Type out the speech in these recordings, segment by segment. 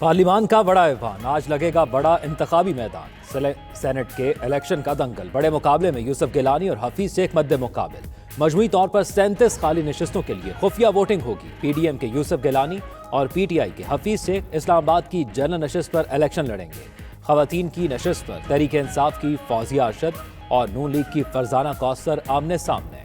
Parliament का बड़ा ऐवान, आज लगेगा बड़ा इंतखाबी मैदान। सेनेट के इलेक्शन का दंगल, बड़े मुकाबले में यूसुफ गिलानी और हफीज शेख मद्दे मुकाबिल। मजमूई तौर पर 37 खाली नशिस्तों के लिए खुफिया वोटिंग होगी। पीडीएम के यूसुफ गिलानी और पीटीआई के हफीज शेख इस्लामाबाद की जनरल नशिस्त पर इलेक्शन लड़ेंगे। खवातीन की नशिस्त पर तहरीक इंसाफ की फौजिया अरशद और नून लीग की फरजाना कौसर आमने सामने।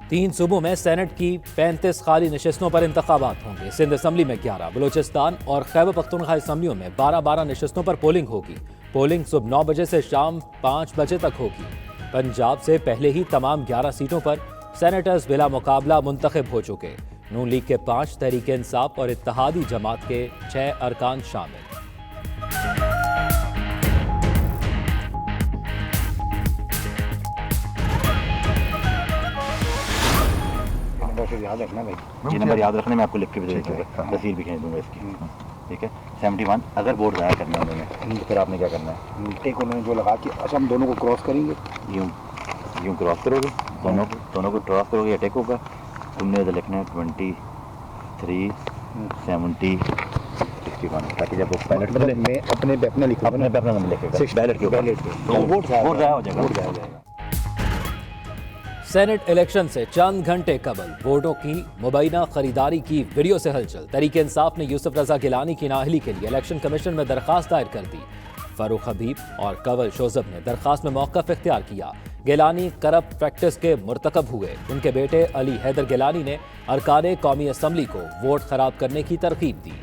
3 सूबों में सेनेट की 35 खाली नशिस्तों पर इंतखाबात होंगे। सिंध असम्बली में 11, बलूचिस्तान और खैबर पख्तूनख्वा असम्बलियों में 12-12 नशिस्तों पर पोलिंग होगी। पोलिंग सुबह 9 बजे से शाम 5 बजे तक होगी। पंजाब से पहले ही तमाम 11 सीटों पर सेनेटर्स बिला मुकाबला मुंतखब हो चुके। नून लीग के 5, तहरीक इंसाफ और इत्तेहादी जमात के 6 अरकान शामिल। याद रखना भाई, ये नंबर याद रखना, मैं आपको लिख के भी दे दूंगा, तस्वीर भी खींच दूंगा इसकी। ठीक है, 71। अगर वोट ज़ाया करना है उन्होंने, फिर आपने क्या करना है? एक उन्होंने जो लगा कि अच्छा हम दोनों को क्रॉस करेंगे, यूँ क्रॉस करोगे, दोनों को क्रॉस करोगे, अटैक होगा। तुमने इधर लिखना है 23 70 61, ताकि जब वो बैलेट बदले मैं अपने लिखूंगा, अपना नंबर लिखेगा बैलेट के ऊपर, तो वोट ज़ाया हो जाएगा। सेनेट इलेक्शन से चंद घंटे कबल वोटों की मुबैना खरीदारी की वीडियो से हलचल। तहरीक इंसाफ ने यूसुफ रजा गिलानी की नाअहली के लिए इलेक्शन कमीशन में दरखास्त दायर कर दी। फारूक हबीब और कंवल शोजब ने दरखास्त में मौक़िफ़ इख्तियार किया। गिलानी करप्ट प्रैक्टिस के मुर्तकब हुए। उनके बेटे अली हैदर गिलानी ने अरकान कौमी असम्बली को वोट खराब करने की तरकीब दी।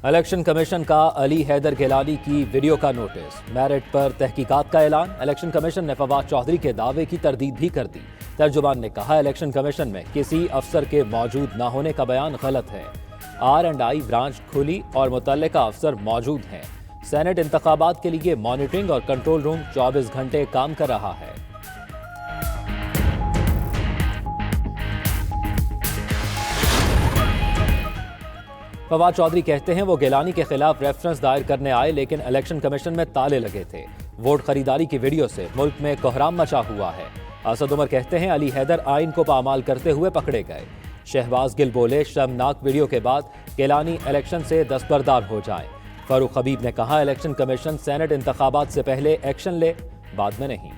इलेक्शन कमीशन का अली हैदर गिलानी की वीडियो का नोटिस। मेरिट पर तहकीकात का ऐलान। इलेक्शन कमीशन ने फवाद चौधरी के दावे की तरदीद भी कर दी। तर्जुमान ने कहा, इलेक्शन कमीशन में किसी अफसर के मौजूद न होने का बयान गलत है। R&I ब्रांच खुली और मुतल्लिका अफसर मौजूद हैं। सेनेट इंतखाबात के लिए मॉनिटरिंग और कंट्रोल रूम 24 घंटे काम कर रहा है। फवाद चौधरी कहते हैं वो गिलानी के खिलाफ रेफरेंस दायर करने आए, लेकिन इलेक्शन कमीशन में ताले लगे थे। वोट खरीदारी की वीडियो से मुल्क में कोहराम मचा हुआ है। असद उमर कहते हैं अली हैदर आइन को पामाल करते हुए पकड़े गए। शहबाज गिल बोले, शर्मनाक वीडियो के बाद गिलानी इलेक्शन से दस्तबरदार हो जाए। फारूक हबीब ने कहा, इलेक्शन कमीशन सेनेट इंतखाबात से पहले एक्शन ले, बाद में नहीं।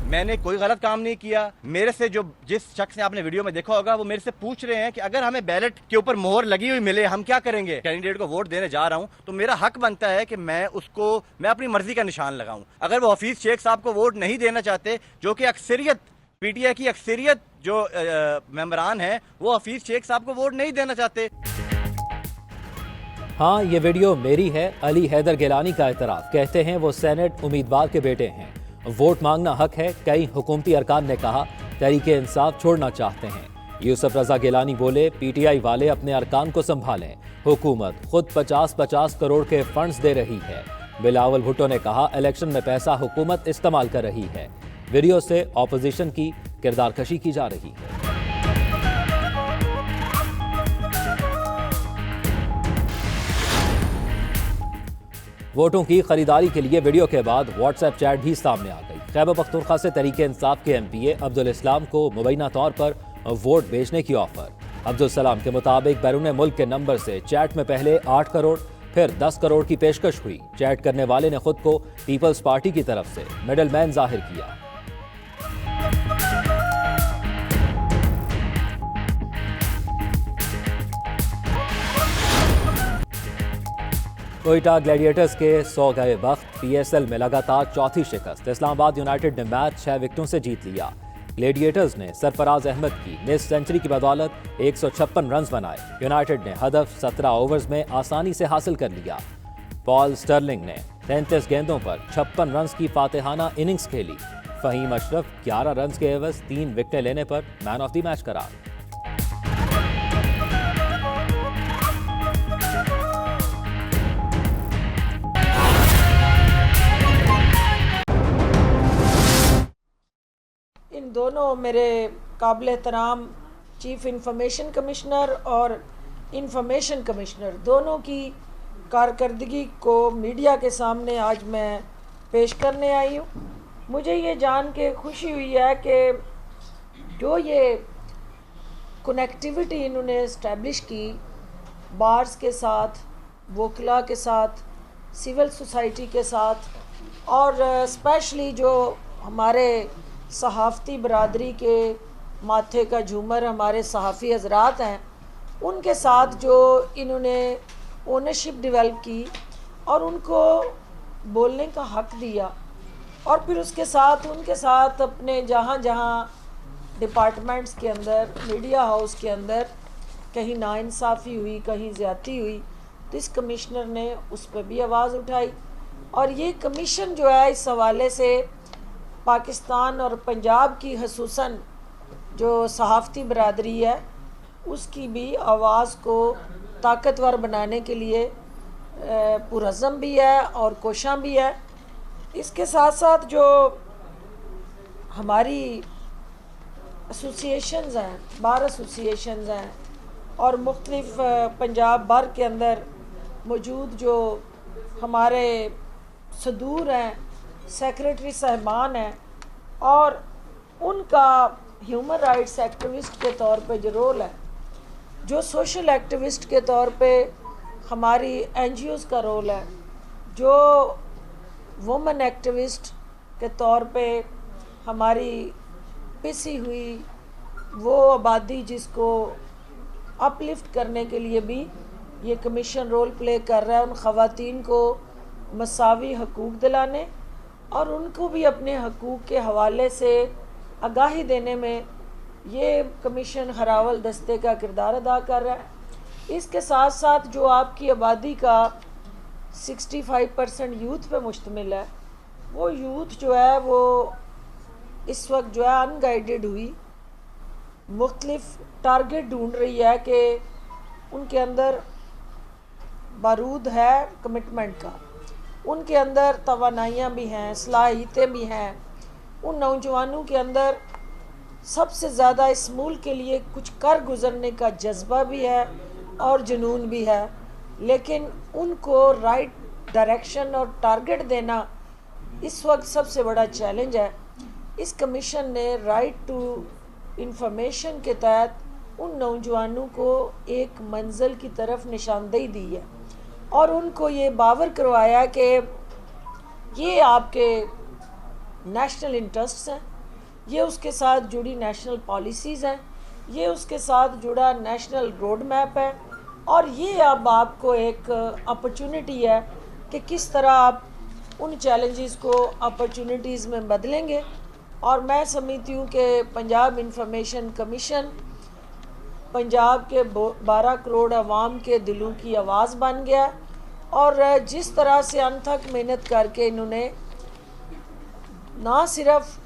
मैंने कोई गलत काम नहीं किया। मेरे से जिस शख्स ने आपने वीडियो में देखा होगा, वो मेरे से पूछ रहे हैं कि अगर हमें बैलेट के ऊपर मोहर लगी हुई मिले, हम क्या करेंगे? कैंडिडेट को वोट देने जा रहा हूं, तो मेरा हक बनता है कि मैं अपनी मर्जी का निशान लगाऊं। अगर वो हफीज शेख साहब को वोट नहीं देना चाहते, जो कि अक्सरियत पीटीआई की अक्सरियत जो मेंबरान है, वो हफीज शेख साहब को वोट नहीं देना चाहते। हाँ, ये वीडियो मेरी है। अली हैदर गिलानी का एतराफ। कहते हैं वो सेनेट उम्मीदवार के बेटे हैं। वोट मांगना हक है। कई हुकूमती अरकान ने कहा तहरीक इंसाफ छोड़ना चाहते हैं। यूसुफ रजा गिलानी बोले, पीटीआई वाले अपने अरकान को संभालें। हुकूमत खुद 50-50 करोड़ के फंड्स दे रही है। बिलावल भुट्टो ने कहा, इलेक्शन में पैसा हुकूमत इस्तेमाल कर रही है। वीडियो से ऑपोजिशन की किरदारकशी की जा रही है। वोटों की खरीदारी के लिए वीडियो के बाद व्हाट्सएप चैट भी सामने आ गई। खैबर पख्तूनख्वा से तहरीक इंसाफ के MPA अब्दुल इस्लाम को मुबैना तौर पर वोट बेचने की ऑफर। अब्दुल सलाम के मुताबिक बैरून मुल्क के नंबर से चैट में पहले 8 करोड़ फिर 10 करोड़ की पेशकश हुई। चैट करने वाले ने खुद को पीपल्स पार्टी की तरफ से मिडल मैन जाहिर किया। कोयटा ग्लैडिएटर्स के 100 गए वक्त। PSL में लगातार चौथी शिकस्त। इस्लामाबाद यूनाइटेड ने मैच 6 विकेटों से जीत लिया। ग्लैडिएटर्स ने सरफराज अहमद की मिस सेंचुरी की बदौलत 156 रन बनाए। यूनाइटेड ने हदफ 17 ओवर्स में आसानी से हासिल कर लिया। पॉल स्टर्लिंग ने 33 गेंदों पर 56 रन की फातिहाना इनिंग्स खेली। फहीम अशरफ 11 रन के एवज 3 विकेटें लेने पर मैन ऑफ द मैच करार। इन दोनों मेरे काबिल एहतराम चीफ इंफॉर्मेशन कमिश्नर और इंफॉर्मेशन कमिश्नर दोनों की कारकर्दगी को मीडिया के सामने आज मैं पेश करने आई हूँ। मुझे ये जान के खुशी हुई है कि जो ये कनेक्टिविटी इन्होंने इस्टेब्लिश की बार्स के साथ, वोकला के साथ, सिविल सोसाइटी के साथ और स्पेशली जो हमारे सहाफ़ती बरादरी के माथे का झूमर हमारे सहाफ़ी हजरात हैं, उनके साथ जो इन्होंने ओनरशिप डेवलप की और उनको बोलने का हक दिया और फिर उसके साथ उनके साथ अपने जहाँ जहाँ डिपार्टमेंट्स के अंदर, मीडिया हाउस के अंदर कहीं नाइंसाफ़ी हुई, कहीं ज़्यादती हुई, तो इस कमिश्नर ने उस पर भी आवाज़ उठाई। और ये कमीशन जो है इस हवाले से पाकिस्तान और पंजाब की खसूसन जो सहाफ़ती बरादरी है उसकी भी आवाज़ को ताकतवर बनाने के लिए पुरज़्ज़म भी है और कोशां भी है। इसके साथ साथ जो हमारी एसोसिएशंस हैं, बार एसोसिएशंस हैं और मुख्तलिफ पंजाब भर के अंदर मौजूद जो हमारे सदूर हैं, सेक्रेटरी साहबान हैं और उनका ह्यूमन राइट्स एक्टिविस्ट के तौर पे जो रोल है, जो सोशल एक्टिविस्ट के तौर पे हमारी एनजीओज़ का रोल है, जो वुमेन एक्टिविस्ट के तौर पे हमारी पिसी हुई वो आबादी जिसको अपलिफ्ट करने के लिए भी ये कमीशन रोल प्ले कर रहा है, उन ख़वातीन को मसावी हकूक़ दिलाने और उनको भी अपने हकूक़ के हवाले से आगाही देने में ये कमीशन हरावल दस्ते का किरदार अदा कर रहा है। इसके साथ साथ जो आपकी आबादी का 65% यूथ पे मुश्तमिल है, वो यूथ जो है वो इस वक्त जो है अनगाइडेड हुई मुख्तलिफ टारगेट ढूंढ रही है कि उनके अंदर बारूद है कमिटमेंट का, उनके अंदर तवानाइयाँ भी हैं, सलाहियतें भी हैं, उन नौजवानों के अंदर सबसे ज़्यादा इस मुल्क के लिए कुछ कर गुज़रने का जज्बा भी है और जुनून भी है, लेकिन उनको राइट डायरेक्शन और टारगेट देना इस वक्त सबसे बड़ा चैलेंज है। इस कमीशन ने राइट टू इंफॉर्मेशन के तहत उन नौजवानों को एक मंजिल की तरफ निशानदेही दी है और उनको ये बावर करवाया कि ये आपके नेशनल इंटरेस्ट्स हैं, ये उसके साथ जुड़ी नेशनल पॉलिसीज़ हैं, ये उसके साथ जुड़ा नेशनल रोड मैप है और ये अब आपको एक अपॉर्चुनिटी है कि किस तरह आप उन चैलेंजेस को अपॉर्चुनिटीज़ में बदलेंगे। और मैं समझती हूँ कि पंजाब इंफॉर्मेशन कमीशन पंजाब के 12 करोड़ अवाम के दिलों की आवाज़ बन गया और जिस तरह से अनथक मेहनत करके इन्होंने ना सिर्फ